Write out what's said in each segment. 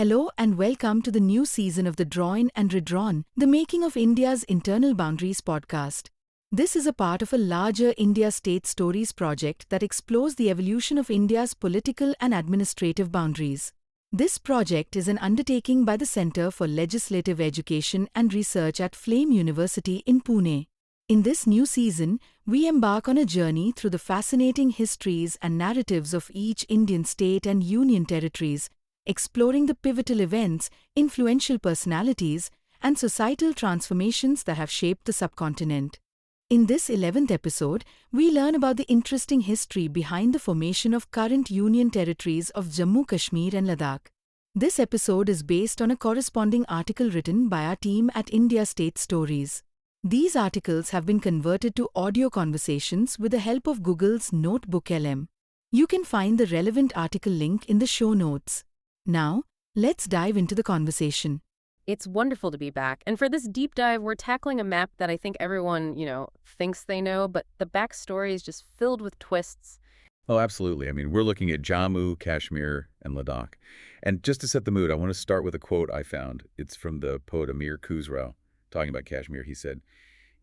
Hello and welcome to the new season of the Drawn and Redrawn, the Making of India's Internal Boundaries podcast. This is a part of a larger India State Stories project that explores the evolution of India's political and administrative boundaries. This project is an undertaking by the Centre for Legislative Education and Research at Flame University in Pune. In this new season, we embark on a journey through the fascinating histories and narratives of each Indian state and union territories, exploring the pivotal events, influential personalities, and societal transformations that have shaped the subcontinent. In this 11th episode, we learn about the interesting history behind the formation of current union territories of Jammu, Kashmir and Ladakh. This episode is based on a corresponding article written by our team at India State Stories. These articles have been converted to audio conversations with the help of Google's Notebook LM. You can find the relevant article link in the show notes. Now, let's dive into the conversation. It's wonderful to be back. And for this deep dive, we're tackling a map that I think everyone, thinks they know, but the backstory is just filled with twists. Oh, absolutely. I mean, we're looking at Jammu, Kashmir, and Ladakh. And just to set the mood, I want to start with a quote I found. It's from the poet Amir Khusrau, talking about Kashmir. He said,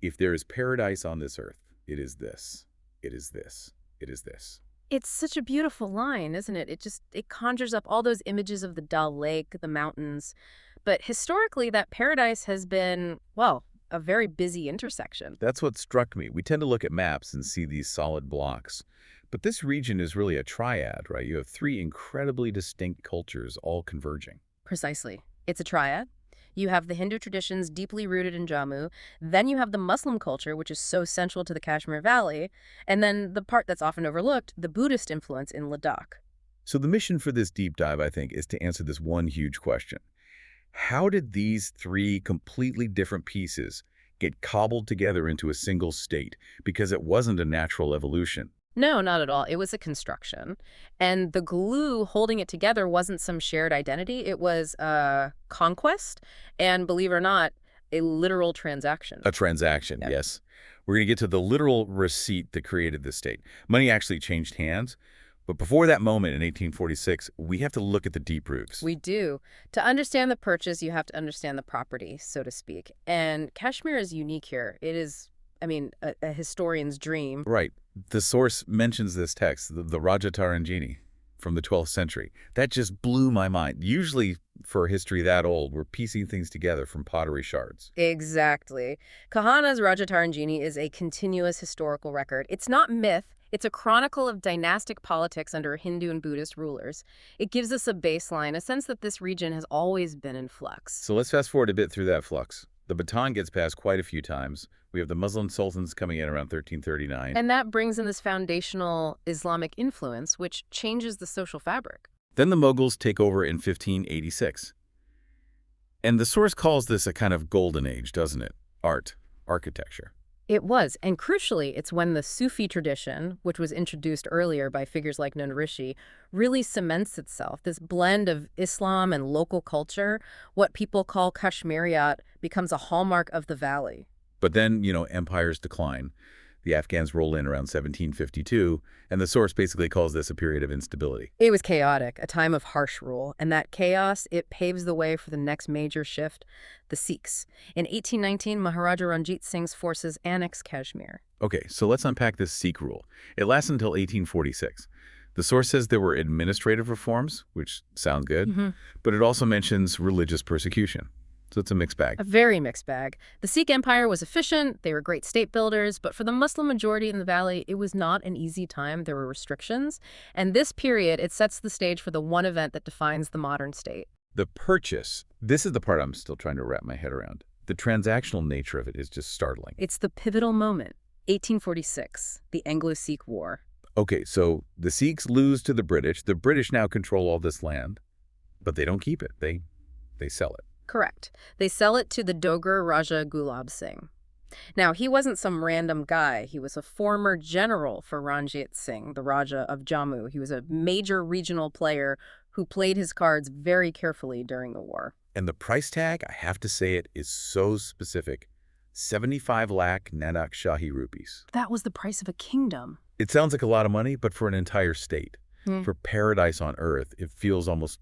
"If there is paradise on this earth, it is this. It is this. It is this." It's such a beautiful line, isn't it? It conjures up all those images of the Dal Lake, the mountains. But historically, that paradise has been, a very busy intersection. That's what struck me. We tend to look at maps and see these solid blocks. But this region is really a triad, right? You have three incredibly distinct cultures all converging. Precisely. It's a triad. You have the Hindu traditions deeply rooted in Jammu. Then you have the Muslim culture, which is so central to the Kashmir Valley. And then the part that's often overlooked, the Buddhist influence in Ladakh. So the mission for this deep dive, I think, is to answer this one huge question. How did these three completely different pieces get cobbled together into a single state? Because it wasn't a natural evolution. No, not at all. It was a construction. And the glue holding it together wasn't some shared identity. It was a conquest and, believe it or not, a literal transaction. A transaction, yes. We're going to get to the literal receipt that created the state. Money actually changed hands. But before that moment in 1846, we have to look at the deep roots. We do. To understand the purchase, you have to understand the property, so to speak. And Kashmir is unique here. It is, a historian's dream. Right. The source mentions this text, the Rajatarangini from the 12th century. That just blew my mind. Usually, for a history that old, we're piecing things together from pottery shards. Exactly. Kahana's Rajatarangini is a continuous historical record. It's not myth. It's a chronicle of dynastic politics under Hindu and Buddhist rulers. It gives us a baseline, a sense that this region has always been in flux. So let's fast forward a bit through that flux. The baton gets passed quite a few times. We have the Muslim sultans coming in around 1339. And that brings in this foundational Islamic influence, which changes the social fabric. Then the Mughals take over in 1586. And the source calls this a kind of golden age, doesn't it? Architecture. It was, and crucially, it's when the Sufi tradition, which was introduced earlier by figures like Nun Rishi, really cements itself. This blend of Islam and local culture, what people call Kashmiriyat, becomes a hallmark of the valley. But then, empires decline. The Afghans roll in around 1752, and the source basically calls this a period of instability. It was chaotic, a time of harsh rule, and that chaos, it paves the way for the next major shift, the Sikhs. In 1819, Maharaja Ranjit Singh's forces annexed Kashmir. Okay, so let's unpack this Sikh rule. It lasts until 1846. The source says there were administrative reforms, which sound good, but it also mentions religious persecution. So it's a mixed bag. A very mixed bag. The Sikh Empire was efficient, they were great state builders, but for the Muslim majority in the valley, it was not an easy time. There were restrictions. And this period, it sets the stage for the one event that defines the modern state. The purchase. This is the part I'm still trying to wrap my head around. The transactional nature of it is just startling. It's the pivotal moment. 1846, the Anglo-Sikh War. Okay, so the Sikhs lose to the British. The British now control all this land, but they don't keep it. They sell it. Correct. They sell it to the Dogra Raja Gulab Singh. Now, he wasn't some random guy. He was a former general for Ranjit Singh, the Raja of Jammu. He was a major regional player who played his cards very carefully during the war. And the price tag, I have to say it, is so specific. 75 lakh Nanak Shahi rupees. That was the price of a kingdom. It sounds like a lot of money, but for an entire state, for paradise on earth, it feels almost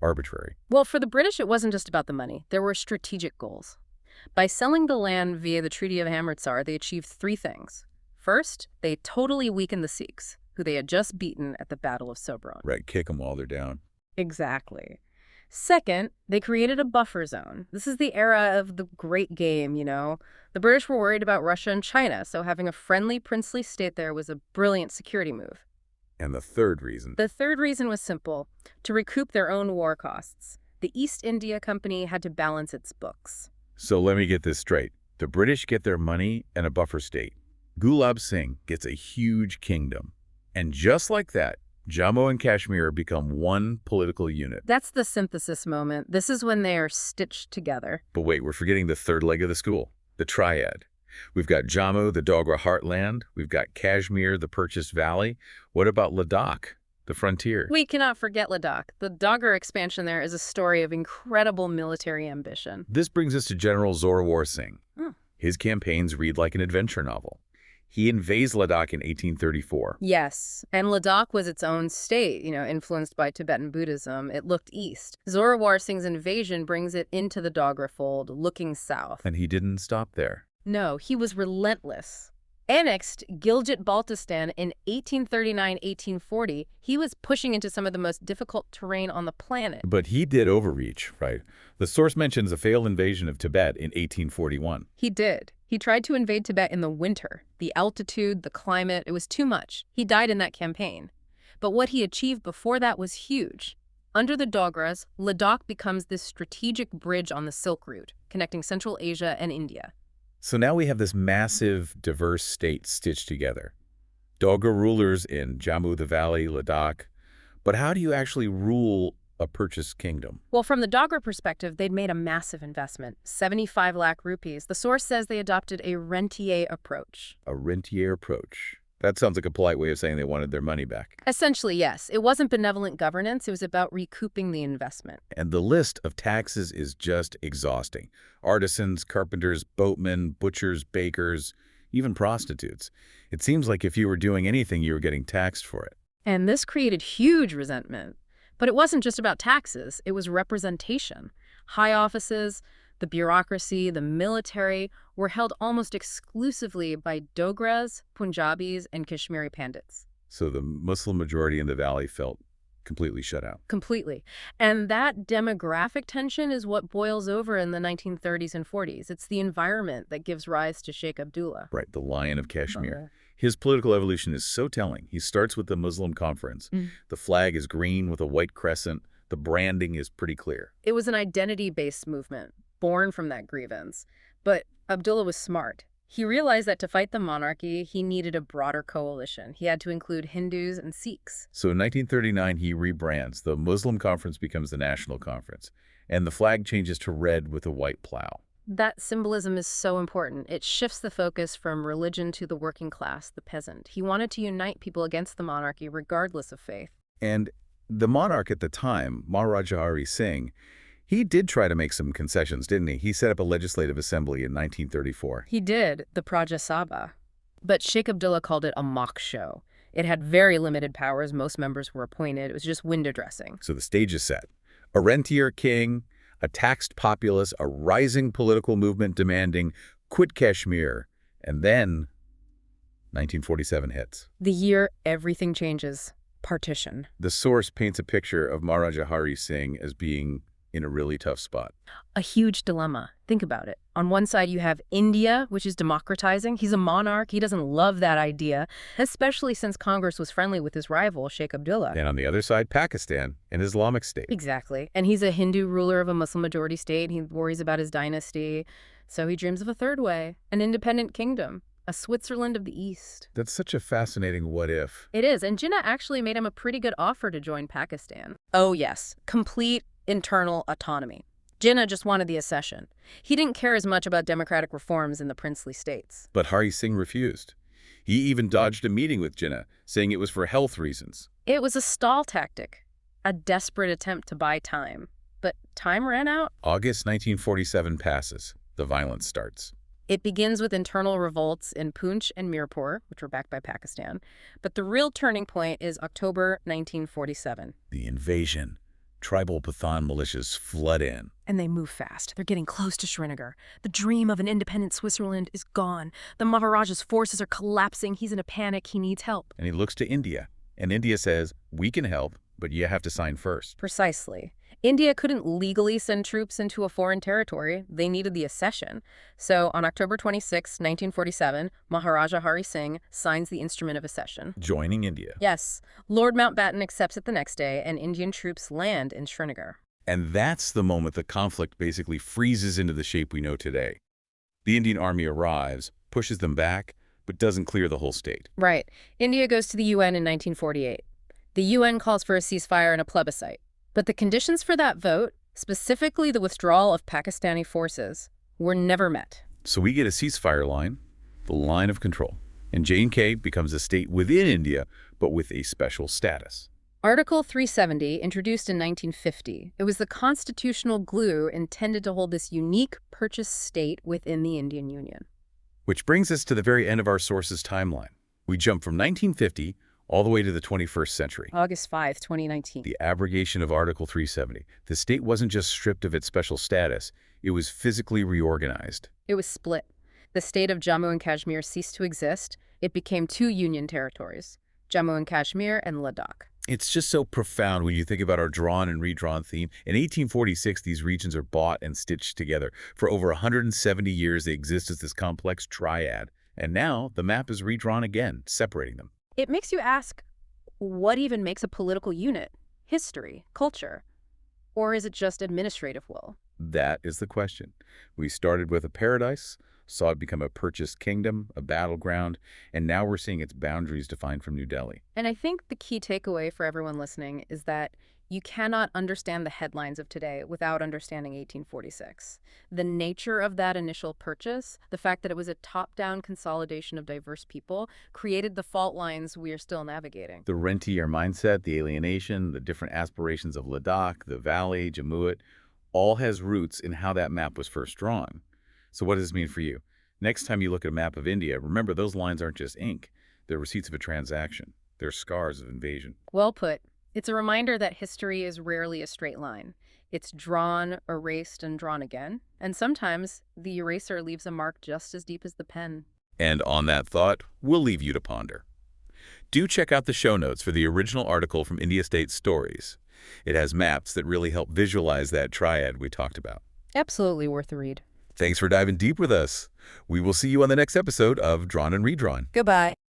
arbitrary. Well, for the British, it wasn't just about the money. There were strategic goals. By selling the land via the Treaty of Amritsar, they achieved three things. First, they totally weakened the Sikhs, who they had just beaten at the Battle of Sobron. Right, kick them while they're down. Exactly. Second, they created a buffer zone. This is the era of the great game, you know. The British were worried about Russia and China, so having a friendly princely state there was a brilliant security move. And the third reason? The third reason was simple: to recoup their own war costs. The East India Company had to balance its books. So let me get this straight. The British get their money and a buffer state. Gulab Singh gets a huge kingdom. And just like that, Jammu and Kashmir become one political unit. That's the synthesis moment. This is when they are stitched together. But wait, we're forgetting the third leg of the stool, the triad. We've got Jammu, the Dogra heartland. We've got Kashmir, the Purchased Valley. What about Ladakh, the frontier? We cannot forget Ladakh. The Dogra expansion there is a story of incredible military ambition. This brings us to General Zorawar Singh. His campaigns read like an adventure novel. He invades Ladakh in 1834. Yes, and Ladakh was its own state, influenced by Tibetan Buddhism. It looked east. Zorawar Singh's invasion brings it into the Dogra fold, looking south. And he didn't stop there. No, he was relentless. Annexed Gilgit-Baltistan in 1839-1840, he was pushing into some of the most difficult terrain on the planet. But he did overreach, right? The source mentions a failed invasion of Tibet in 1841. He did. He tried to invade Tibet in the winter. The altitude, the climate, it was too much. He died in that campaign. But what he achieved before that was huge. Under the Dogras, Ladakh becomes this strategic bridge on the Silk Route, connecting Central Asia and India. So now we have this massive, diverse state stitched together. Dogra rulers in Jammu, the Valley, Ladakh. But how do you actually rule a purchased kingdom? Well, from the Dogra perspective, they'd made a massive investment, 75 lakh rupees. The source says they adopted a rentier approach. A rentier approach. That sounds like a polite way of saying they wanted their money back. Essentially, yes. It wasn't benevolent governance. It was about recouping the investment. And the list of taxes is just exhausting. Artisans, carpenters, boatmen, butchers, bakers, even prostitutes. It seems like if you were doing anything, you were getting taxed for it. And this created huge resentment. But it wasn't just about taxes. It was representation. High offices, the bureaucracy, the military were held almost exclusively by Dogras, Punjabis, and Kashmiri Pandits. So the Muslim majority in the valley felt completely shut out. Completely. And that demographic tension is what boils over in the 1930s and 40s. It's the environment that gives rise to Sheikh Abdullah. Right, the Lion of Kashmir. His political evolution is so telling. He starts with the Muslim Conference. The flag is green with a white crescent. The branding is pretty clear. It was an identity-based movement, born from that grievance. But Abdullah was smart. He realized that to fight the monarchy, he needed a broader coalition. He had to include Hindus and Sikhs. So in 1939, he rebrands. The Muslim Conference becomes the National Conference, and the flag changes to red with a white plow. That symbolism is so important. It shifts the focus from religion to the working class, the peasant. He wanted to unite people against the monarchy, regardless of faith. And the monarch at the time, Maharaja Hari Singh, he did try to make some concessions, didn't he? He set up a legislative assembly in 1934. He did, the Praja Sabha. But Sheikh Abdullah called it a mock show. It had very limited powers. Most members were appointed. It was just window dressing. So the stage is set. A rentier king, a taxed populace, a rising political movement demanding quit Kashmir, and then 1947 hits. The year everything changes. Partition. The source paints a picture of Maharaja Hari Singh as being in a really tough spot. A huge dilemma. Think about it. On one side, you have India, which is democratizing. He's a monarch. He doesn't love that idea, especially since Congress was friendly with his rival, Sheikh Abdullah. And on the other side, Pakistan, an Islamic state. Exactly. And he's a Hindu ruler of a Muslim-majority state. He worries about his dynasty. So he dreams of a third way, an independent kingdom, a Switzerland of the East. That's such a fascinating what if. It is. And Jinnah actually made him a pretty good offer to join Pakistan. Oh, yes. Complete internal autonomy. Jinnah just wanted the accession. He didn't care as much about democratic reforms in the princely states. But Hari Singh refused. He even dodged a meeting with Jinnah, saying it was for health reasons. It was a stall tactic, a desperate attempt to buy time. But time ran out. August 1947 passes. The violence starts. It begins with internal revolts in Poonch and Mirpur, which were backed by Pakistan. But the real turning point is October 1947. The invasion. Tribal Pathan militias flood in. And they move fast. They're getting close to Srinagar. The dream of an independent Switzerland is gone. The Maharaja's forces are collapsing. He's in a panic. He needs help. And he looks to India. And India says, we can help, but you have to sign first. Precisely. India couldn't legally send troops into a foreign territory. They needed the accession. So on October 26, 1947, Maharaja Hari Singh signs the Instrument of Accession. Joining India. Yes. Lord Mountbatten accepts it the next day, and Indian troops land in Srinagar. And that's the moment the conflict basically freezes into the shape we know today. The Indian army arrives, pushes them back, but doesn't clear the whole state. Right. India goes to the UN in 1948. The UN calls for a ceasefire and a plebiscite. But the conditions for that vote, specifically the withdrawal of Pakistani forces, were never met. So we get a ceasefire line, the line of control. And J&K becomes a state within India, but with a special status. Article 370, introduced in 1950, it was the constitutional glue intended to hold this unique purchased state within the Indian Union. Which brings us to the very end of our source's timeline. We jump from 1950 all the way to the 21st century. August 5, 2019. The abrogation of Article 370. The state wasn't just stripped of its special status, it was physically reorganized. It was split. The state of Jammu and Kashmir ceased to exist. It became two union territories, Jammu and Kashmir and Ladakh. It's just so profound when you think about our drawn and redrawn theme. In 1846, these regions are bought and stitched together. For over 170 years, they exist as this complex triad. And now, the map is redrawn again, separating them. It makes you ask, what even makes a political unit? History, culture, or is it just administrative will? That is the question. We started with a paradise, saw it become a purchased kingdom, a battleground, and now we're seeing its boundaries defined from New Delhi. And I think the key takeaway for everyone listening is that you cannot understand the headlines of today without understanding 1846. The nature of that initial purchase, the fact that it was a top-down consolidation of diverse people, created the fault lines we are still navigating. The rentier mindset, the alienation, the different aspirations of Ladakh, the valley, Jammu, all has roots in how that map was first drawn. So what does this mean for you? Next time you look at a map of India, remember those lines aren't just ink. They're receipts of a transaction. They're scars of invasion. Well put. It's a reminder that history is rarely a straight line. It's drawn, erased, and drawn again. And sometimes the eraser leaves a mark just as deep as the pen. And on that thought, we'll leave you to ponder. Do check out the show notes for the original article from India State Stories. It has maps that really help visualize that triad we talked about. Absolutely worth a read. Thanks for diving deep with us. We will see you on the next episode of Drawn and Redrawn. Goodbye.